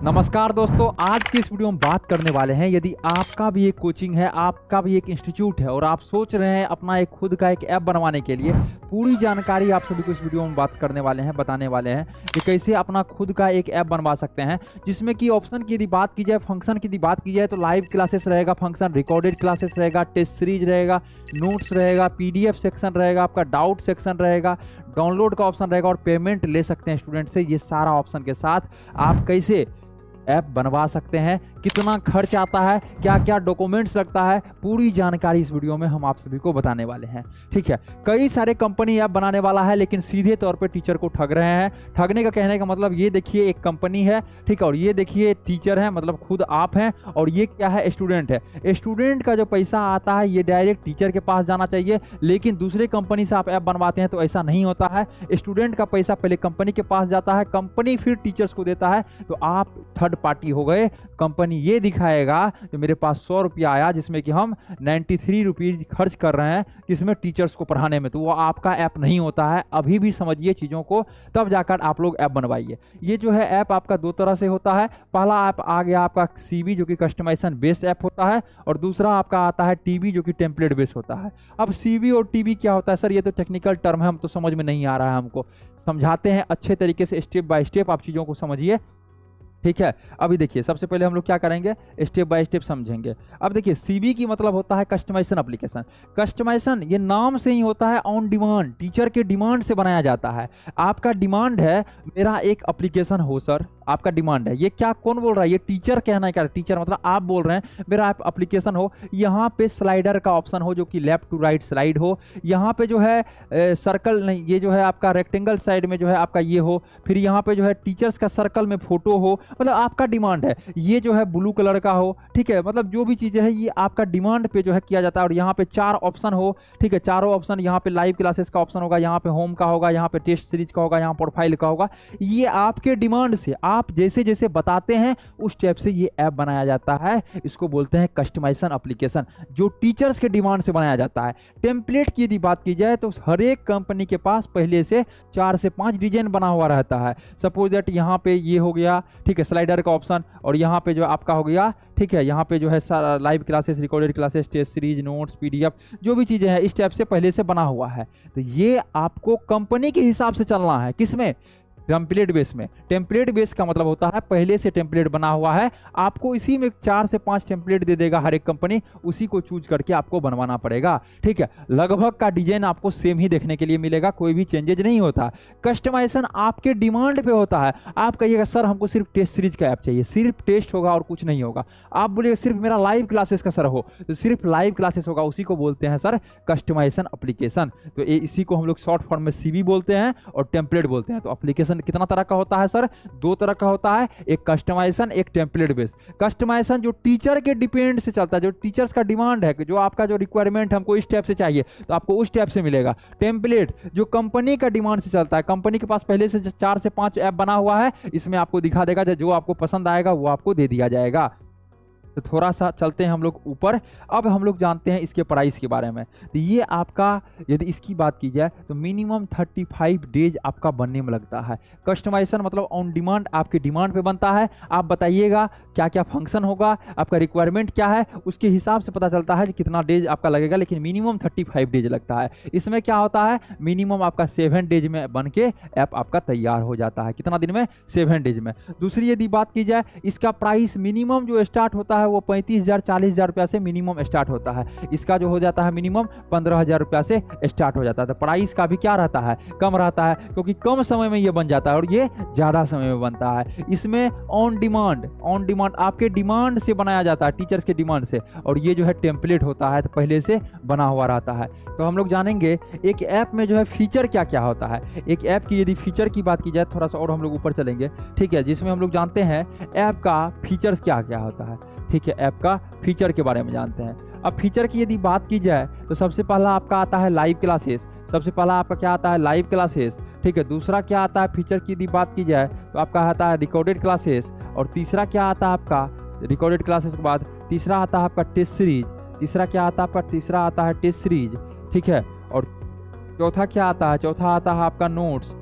नमस्कार दोस्तों, आज की इस वीडियो में बात करने वाले हैं यदि आपका भी एक कोचिंग है, आपका भी एक इंस्टीट्यूट है और आप सोच रहे हैं अपना एक खुद का एक ऐप बनवाने के लिए, पूरी जानकारी आप सभी को इस वीडियो में बात करने वाले हैं, बताने वाले हैं कि कैसे अपना खुद का एक ऐप बनवा सकते हैं। जिसमें कि ऑप्शन की यदि बात की जाए, फंक्शन की यदि बात की जाए तो लाइव क्लासेस रहेगा, फंक्शन रिकॉर्डेड क्लासेस रहेगा, टेस्ट सीरीज रहेगा, नोट्स रहेगा, पीडीएफ सेक्शन रहेगा, आपका डाउट सेक्शन रहेगा, डाउनलोड का ऑप्शन रहेगा और पेमेंट ले सकते हैं स्टूडेंट से। ये सारा ऑप्शन के साथ आप कैसे ऐप बनवा सकते हैं, कितना खर्च आता है, क्या क्या डॉक्यूमेंट्स लगता है, पूरी जानकारी इस वीडियो में हम आप सभी को बताने वाले हैं। ठीक है, कई सारे कंपनी ऐप बनाने वाला है लेकिन सीधे तौर पे टीचर को ठग रहे हैं। ठगने का कहने का मतलब ये देखिए एक कंपनी है, ठीक है, और ये देखिए टीचर है, मतलब खुद आप हैं, और ये क्या है, स्टूडेंट है। स्टूडेंट का जो पैसा आता है ये डायरेक्ट टीचर के पास जाना चाहिए, लेकिन दूसरे कंपनी से आप ऐप बनवाते हैं तो ऐसा नहीं होता है। स्टूडेंट का पैसा पहले कंपनी के पास जाता है, कंपनी फिर टीचर्स को देता है, तो आप थर्ड पार्टी हो गए। कंपनी ये दिखाएगा जो मेरे पास 100 रुपया आया, जिसमें कि हम 93 रुपीज खर्च कर रहे हैं किसमें, टीचर्स को पढ़ाने में, तो वो आपका ऐप नहीं होता है। अभी भी समझिए चीज़ों को, तब जाकर आप लोग ऐप बनवाइए। ये जो है ऐप आपका दो तरह से होता है। पहला ऐप आ गया आपका सीबी जो कि कस्टमाइजेशन बेस्ड ऐप होता है, और दूसरा आपका आता है टीबी जो कि टेम्पलेट बेस्ड होता है। अब सीबी और टीबी क्या होता है सर, ये तो टेक्निकल टर्म है, हम तो समझ में नहीं आ रहा है, हमको समझाते हैं अच्छे तरीके से, स्टेप बाय स्टेप आप चीज़ों को समझिए। ठीक है, अभी देखिए सबसे पहले हम लोग क्या करेंगे, स्टेप बाय स्टेप समझेंगे। अब देखिए सीबी की मतलब होता है कस्टमाइजेशन एप्लीकेशन। कस्टमाइजेशन ये नाम से ही होता है ऑन डिमांड, टीचर के डिमांड से बनाया जाता है। आपका डिमांड है मेरा एक एप्लीकेशन हो सर, आपका डिमांड है। ये क्या कौन बोल रहा है, ये टीचर कहना है, क्या टीचर मतलब आप बोल रहे हैं मेरा एप्लीकेशन हो, यहाँ पे स्लाइडर का ऑप्शन हो जो कि लेफ्ट टू राइट स्लाइड हो, यहाँ पे जो है सर्कल नहीं, ये जो है आपका रेक्टेंगल साइड में जो है आपका ये हो, फिर यहाँ पे जो है टीचर्स का सर्कल में फोटो हो, मतलब आपका डिमांड है। ये जो है ब्लू कलर का हो, ठीक है, मतलब जो भी चीजें है ये आपका डिमांड पे जो है किया जाता है। और यहाँ पे 4 ऑप्शन हो, ठीक है, चारों ऑप्शन, यहाँ पे लाइव क्लासेस का ऑप्शन होगा, यहाँ पे होम का होगा, यहाँ पे टेस्ट सीरीज का होगा, यहाँ प्रोफाइल का होगा। ये आपके डिमांड से आप जैसे जैसे बताते हैं उस टाइप से ये ऐप बनाया जाता है। इसको बोलते हैं कस्टमाइजेशन एप्लीकेशन, जो टीचर्स के डिमांड से बनाया जाता है। टेम्पलेट की यदि बात की जाए तो हर एक कंपनी के पास पहले से 4 से 5 डिजाइन बना हुआ रहता है। सपोज दैट यहाँ पे ये हो गया, ठीक है, स्लाइडर का ऑप्शन, और यहाँ पे जो आपका हो गया, ठीक है, यहाँ पे जो है live classes, recorded classes, test series, notes, PDF, जो भी चीजें हैं इस टाइप से पहले से बना हुआ है। तो ये आपको कंपनी के हिसाब से चलना है, किसमें, टेम्पलेट बेस में। टेम्पलेट बेस का मतलब होता है पहले से टेम्पलेट बना हुआ है, आपको इसी में 4 से 5 टेम्पलेट दे देगा हर एक कंपनी, उसी को चूज करके आपको बनवाना पड़ेगा। ठीक है, लगभग का डिजाइन आपको सेम ही देखने के लिए मिलेगा, कोई भी चेंजेज नहीं होता। कस्टमाइजेशन आपके डिमांड पे होता है। आप कहिएगा सर हमको सिर्फ टेस्ट सीरीज का ऐप चाहिए, सिर्फ टेस्ट होगा और कुछ नहीं होगा। आप बोलिएगा सिर्फ मेरा लाइव क्लासेस का सर हो, तो सिर्फ लाइव क्लासेस होगा, उसी को बोलते हैं सर कस्टमाइजेशन एप्लीकेशन। तो इसी को हम लोग शॉर्ट फॉर्म में सीबी बोलते हैं और टेम्पलेट बोलते हैं। तो एप्लीकेशन कितना तरह का होता है सर, 2 तरह का होता है, एक कस्टमाइजेशन, एक टेम्पलेट बेस्ड। कस्टमाइजेशन जो टीचर के डिपेंड से चलता है, जो टीचर्स का डिमांड है, जो आपका जो रिक्वायरमेंट हमको इस टाइप से चाहिए तो आपको उस टाइप से मिलेगा। टेम्पलेट जो कंपनी का डिमांड से चलता है, कंपनी के पास पहले से 4 से 5 ऐप बना हुआ है, इसमें आपको दिखा देगा, जो आपको पसंद आएगा वो आपको दे दिया जाएगा। तो थोड़ा सा चलते हैं हम लोग ऊपर। अब हम लोग जानते हैं इसके प्राइस के बारे में। तो ये आपका यदि इसकी बात की जाए तो मिनिमम 35 डेज आपका बनने में लगता है। कस्टमाइजेशन मतलब ऑन डिमांड, आपके डिमांड पे बनता है। आप बताइएगा क्या क्या फंक्शन होगा, आपका रिक्वायरमेंट क्या है, उसके हिसाब से पता चलता है कि कितना डेज आपका लगेगा, लेकिन मिनिमम 35 डेज लगता है। इसमें क्या होता है, मिनिमम आपका 7 डेज में बन के ऐप आपका तैयार हो जाता है। कितना दिन में, 7 डेज में। दूसरी यदि बात की जाए, इसका प्राइस मिनिमम जो स्टार्ट होता है वो 35,000 40,000 रुपया से मिनिमम स्टार्ट होता है। इसका जो हो जाता है मिनिमम 15,000 रुपया से स्टार्ट हो जाता है। तो प्राइस का भी क्या रहता है, कम रहता है, क्योंकि कम समय में ये बन जाता है और ये ज्यादा समय में बनता है। इसमें ऑन डिमांड आपके डिमांड से बनाया जाता है, टीचर्स के डिमांड से, और ये जो है टेम्पलेट होता है, तो पहले से बना हुआ रहता है। तो हम लोग जानेंगे एक ऐप में जो है फीचर क्या क्या होता है। एक ऐप की यदि फीचर की बात की जाए, थोड़ा सा और हम लोग ऊपर चलेंगे, ठीक है, जिसमें हम लोग जानते हैं ऐप का फीचर्स क्या क्या होता है। ठीक है, ऐप का फीचर के बारे में जानते हैं। अब फीचर की यदि बात की जाए तो सबसे पहला आपका आता है लाइव क्लासेस। सबसे पहला आपका क्या आता है, लाइव क्लासेस। ठीक है, दूसरा क्या आता है फीचर की यदि बात की जाए तो आपका आता है रिकॉर्डेड क्लासेस। और तीसरा क्या आता है आपका, रिकॉर्डेड क्लासेस के बाद तीसरा आता है आपका टेस्ट सीरीज। तीसरा क्या आता है आपका, तीसरा आता है टेस्ट सीरीज। ठीक है, और चौथा क्या आता है, चौथा आता है आपका नोट्स।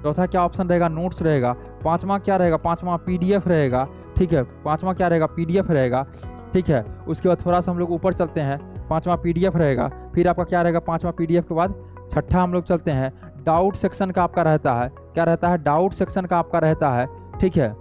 चौथा क्या ऑप्शन रहेगा, नोट्स रहेगा। पांचवा क्या रहेगा, पांचवा पीडीएफ रहेगा। ठीक है। पांचवा क्या रहेगा, PDF रहेगा, ठीक है। उसके बाद थोड़ा सा हम लोग ऊपर चलते हैं, पांचवा PDF रहेगा। फिर आपका क्या रहेगा, पांचवा PDF के बाद छठा हम लोग चलते हैं, डाउट सेक्शन का आपका रहता है, क्या रहता है, डाउट सेक्शन का आपका रहता है, ठीक है,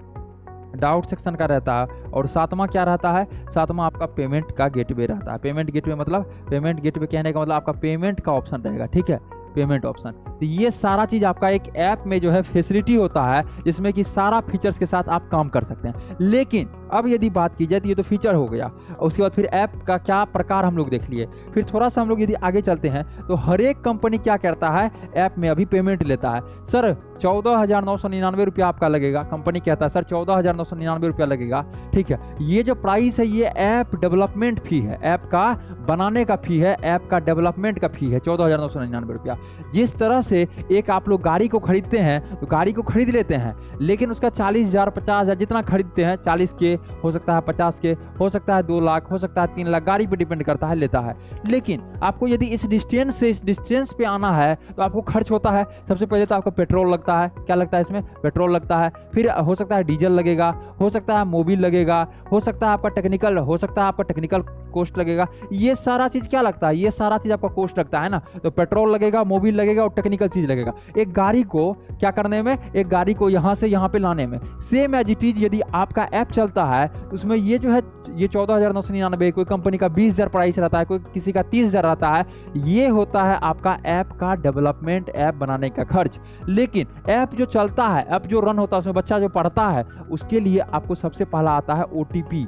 डाउट सेक्शन का रहता है। और सातवां क्या रहता है, सातवां आपका पेमेंट का गेटवे रहता है। पेमेंट गेटवे मतलब, पेमेंट गेटवे कहने का मतलब आपका पेमेंट का ऑप्शन रहेगा, ठीक है, पेमेंट ऑप्शन। तो ये सारा चीज़ आपका एक ऐप में जो है फैसिलिटी होता है, जिसमें कि सारा फीचर्स के साथ आप काम कर सकते हैं। लेकिन अब यदि बात की जाए तो ये तो फीचर हो गया, और उसके बाद फिर ऐप का क्या प्रकार हम लोग देख लिए। फिर थोड़ा सा हम लोग यदि आगे चलते हैं तो हर एक कंपनी क्या करता है, ऐप में अभी पेमेंट लेता है। सर 14,999 रुपया आपका लगेगा, कंपनी कहता है सर 14,999 रुपया लगेगा, ठीक है। ये जो प्राइस है ये ऐप डेवलपमेंट फी है, ऐप का बनाने का फी है, ऐप का डेवलपमेंट का फी है 14,999 रुपया। जिस तरह से एक आप लोग गाड़ी को खरीदते हैं तो गाड़ी को खरीद लेते हैं, लेकिन उसका 40,000 50,000 जितना खरीदते हैं, 40 के हो सकता है, 50 के हो सकता है, 2 लाख हो सकता है, 3 लाख, गाड़ी पे डिपेंड करता है, लेता है। लेकिन आपको यदि इस डिस्टेंस से इस डिस्टेंस पे आना है तो आपको खर्च होता है। सबसे पहले तो आपको पेट्रोल लगता है, क्या लगता है इसमें, पेट्रोल लगता है। फिर हो सकता है डीजल लगेगा, हो सकता है मोबिल लगेगा, हो सकता है आपका टेक्निकल, हो सकता है आपका टेक्निकल कॉस्ट लगेगा। ये सारा चीज क्या लगता है, ये सारा चीज आपका कॉस्ट लगता है ना। तो पेट्रोल लगेगा, मोबिल लगेगा और टेक्निकल चीज लगेगा एक गाड़ी को क्या करने में, एक गाड़ी को यहां से यहां पे लाने में। सेम एज इट इज यदि आपका ऐप चलता है तो उसमें ये जो है, ये 14,999, कोई कंपनी का 20,000 प्राइस रहता है, कोई किसी का 30,000 रहता है। ये होता है आपका ऐप का डेवलपमेंट, ऐप बनाने का खर्च। लेकिन ऐप जो चलता है, ऐप जो रन होता है, उसमें बच्चा जो पढ़ता है, उसके लिए आपको सबसे पहला आता है OTP,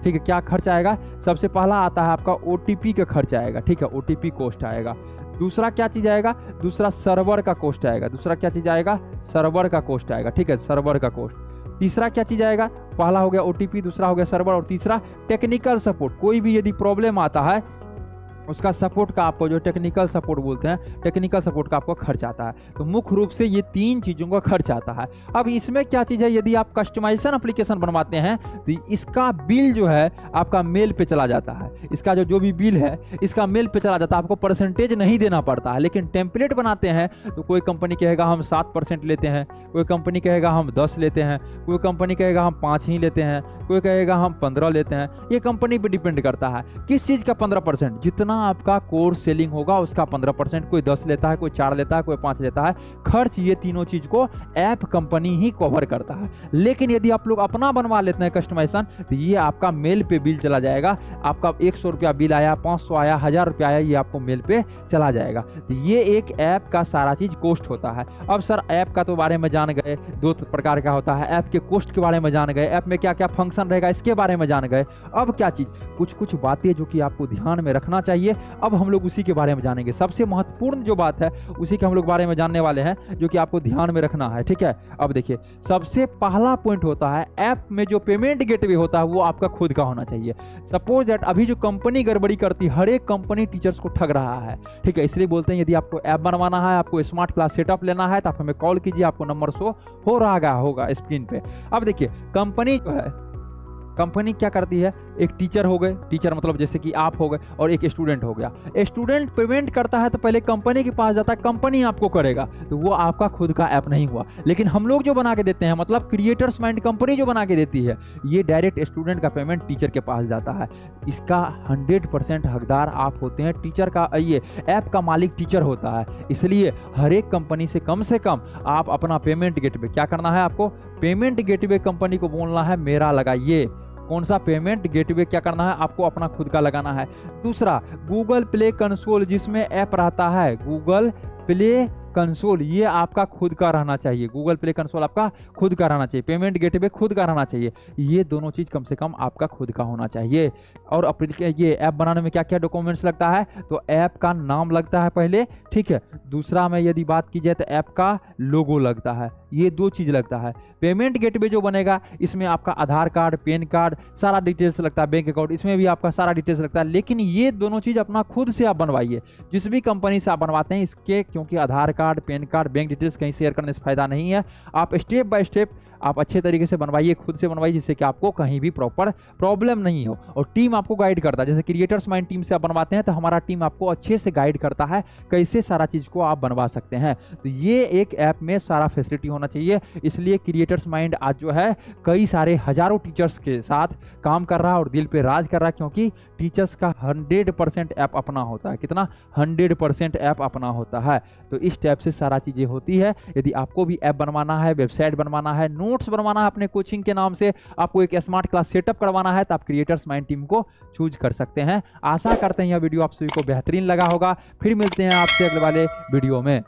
ठीक है। क्या खर्च आएगा, सबसे पहला आता है आपका OTP का खर्च आएगा, ठीक है, OTP कॉस्ट आएगा। दूसरा क्या चीज आएगा, दूसरा सर्वर का कॉस्ट आएगा, दूसरा क्या चीज आएगा, सर्वर का कॉस्ट आएगा, ठीक है, सर्वर का कॉस्ट। तीसरा क्या चीज आएगा, पहला हो गया OTP, दूसरा हो गया सर्वर, और तीसरा टेक्निकल सपोर्ट। कोई भी यदि प्रॉब्लम आता है उसका सपोर्ट का आपको, जो टेक्निकल सपोर्ट बोलते हैं, टेक्निकल सपोर्ट का आपको खर्च आता है। तो मुख्य रूप से ये 3 चीज़ों का खर्च आता है। अब इसमें क्या चीज़ है, यदि आप कस्टमाइजेशन एप्लीकेशन बनवाते हैं तो इसका बिल जो है आपका मेल पे चला जाता है। इसका जो भी बिल है इसका मेल पे चला जाता है, आपको परसेंटेज नहीं देना पड़ता है। लेकिन टेम्पलेट बनाते हैं तो कोई कंपनी कहेगा हम 7% लेते हैं, कोई कंपनी कहेगा हम 10 लेते हैं, कोई कंपनी कहेगा हम 5 ही लेते हैं, कोई कहेगा हम 15 लेते हैं। ये कंपनी पे डिपेंड करता है। किस चीज़ का 15%, जितना आपका कोर्स सेलिंग होगा उसका 15%, कोई 10 लेता है, कोई 4 लेता है, कोई 5 लेता है। खर्च ये तीनों चीज को ऐप कंपनी ही कवर करता है। लेकिन यदि आप लोग अपना बनवा लेते हैं कस्टमाइजेशन तो ये आपका मेल पे बिल चला जाएगा। आपका 100 रुपया बिल आया, 500 आया, 1000 रुपया आया, ये आपको मेल पे चला जाएगा। तो ये एक ऐप का सारा चीज कॉस्ट होता है। अब सर ऐप का तो बारे में जान गए, 2 प्रकार का होता है, ऐप के कॉस्ट के बारे में जान गए, ऐप में क्या क्या फंक्शन रहेगा इसके बारे में जान गए। अब क्या चीज, कुछ कुछ बातें जो कि आपको ध्यान में रखना चाहिए, अब हम लोग उसी के बारे में जानेंगे। सबसे महत्वपूर्ण जो बात है उसी के हम लोग बारे में जानने वाले हैं, जो कि आपको ध्यान में रखना है, ठीक है। अब देखिए, सबसे पहला पॉइंट होता है ऐप में जो पेमेंट गेटवे होता है वो आपका खुद का होना चाहिए। सपोज दैट अभी जो कंपनी गड़बड़ी करती है, हर एक कंपनी टीचर्स को ठग रहा है, ठीक है। इसलिए बोलते हैं यदि आपको ऐप बनवाना है, आपको स्मार्ट क्लास सेटअप लेना है तो आप हमें कॉल कीजिए, आपको नंबर शो हो रहा होगा स्क्रीन पे। अब देखिए, कंपनी जो है, कंपनी क्या करती है, एक टीचर हो गए, टीचर मतलब जैसे कि आप हो गए, और एक स्टूडेंट हो गया। स्टूडेंट पेमेंट करता है तो पहले कंपनी के पास जाता है, कंपनी आपको करेगा, तो वो आपका खुद का ऐप नहीं हुआ। लेकिन हम लोग जो बना के देते हैं, मतलब क्रिएटर्स माइंड कंपनी जो बना के देती है, ये डायरेक्ट स्टूडेंट का पेमेंट टीचर के पास जाता है। इसका 100% हकदार आप होते हैं, टीचर का, ये ऐप का मालिक टीचर होता है। इसलिए हर एक कंपनी से कम आप अपना पेमेंट गेटवे क्या करना है, आपको पेमेंट गेटवे कंपनी को बोलना है मेरा लगाइए। कौन सा, पेमेंट गेटवे क्या करना है, आपको अपना खुद का लगाना है। दूसरा, गूगल प्ले कंसोल जिसमें ऐप रहता है, गूगल प्ले कंसोल, ये आपका खुद का रहना चाहिए। गूगल प्ले कंसोल आपका खुद का रहना चाहिए, पेमेंट गेटवे खुद का रहना चाहिए। ये दोनों चीज कम से कम आपका खुद का होना चाहिए। और ये ऐप बनाने में क्या क्या डॉक्यूमेंट्स लगता है, तो ऐप का नाम लगता है पहले, ठीक है। दूसरा में यदि बात की जाए तो ऐप का लोगो लगता है, ये 2 चीज लगता है। पेमेंट गेटवे जो बनेगा इसमें आपका आधार कार्ड, पैन कार्ड, सारा डिटेल्स लगता है, बैंक अकाउंट, इसमें भी आपका सारा डिटेल्स लगता है। लेकिन ये दोनों चीज अपना खुद से आप बनवाइए, जिस भी कंपनी से आप बनवाते हैं इसके, क्योंकि Aadhaar card, PAN card, bank details कहीं शेयर करने से फायदा नहीं है। आप स्टेप बाय स्टेप आप अच्छे तरीके से बनवाइए, खुद से बनवाइए, जिससे कि आपको कहीं भी प्रॉपर प्रॉब्लम नहीं हो। और टीम आपको गाइड करता है, जैसे क्रिएटर्स माइंड टीम से आप बनवाते हैं तो हमारा टीम आपको अच्छे से गाइड करता है कैसे सारा चीज को आप बनवा सकते हैं। तो ये एक ऐप में सारा फैसिलिटी होना चाहिए, इसलिए क्रिएटर्स माइंड आज जो है कई सारे हजारों टीचर्स के साथ काम कर रहा है और दिल पे राज कर रहा है, क्योंकि टीचर्स का 100% ऐप अपना होता है। कितना? 100% ऐप अपना होता है। तो इस टाइप से सारा चीजें होती है। यदि आपको भी ऐप बनवाना है, वेबसाइट बनवाना है, नोट्स बनवाना है अपने कोचिंग के नाम से, आपको एक स्मार्ट क्लास सेटअप करवाना है, तो आप क्रिएटर्स माइंड टीम को चूज कर सकते हैं। आशा करते हैं यह वीडियो आप सभी को बेहतरीन लगा होगा। फिर मिलते हैं आपसे अगले वाले वीडियो में।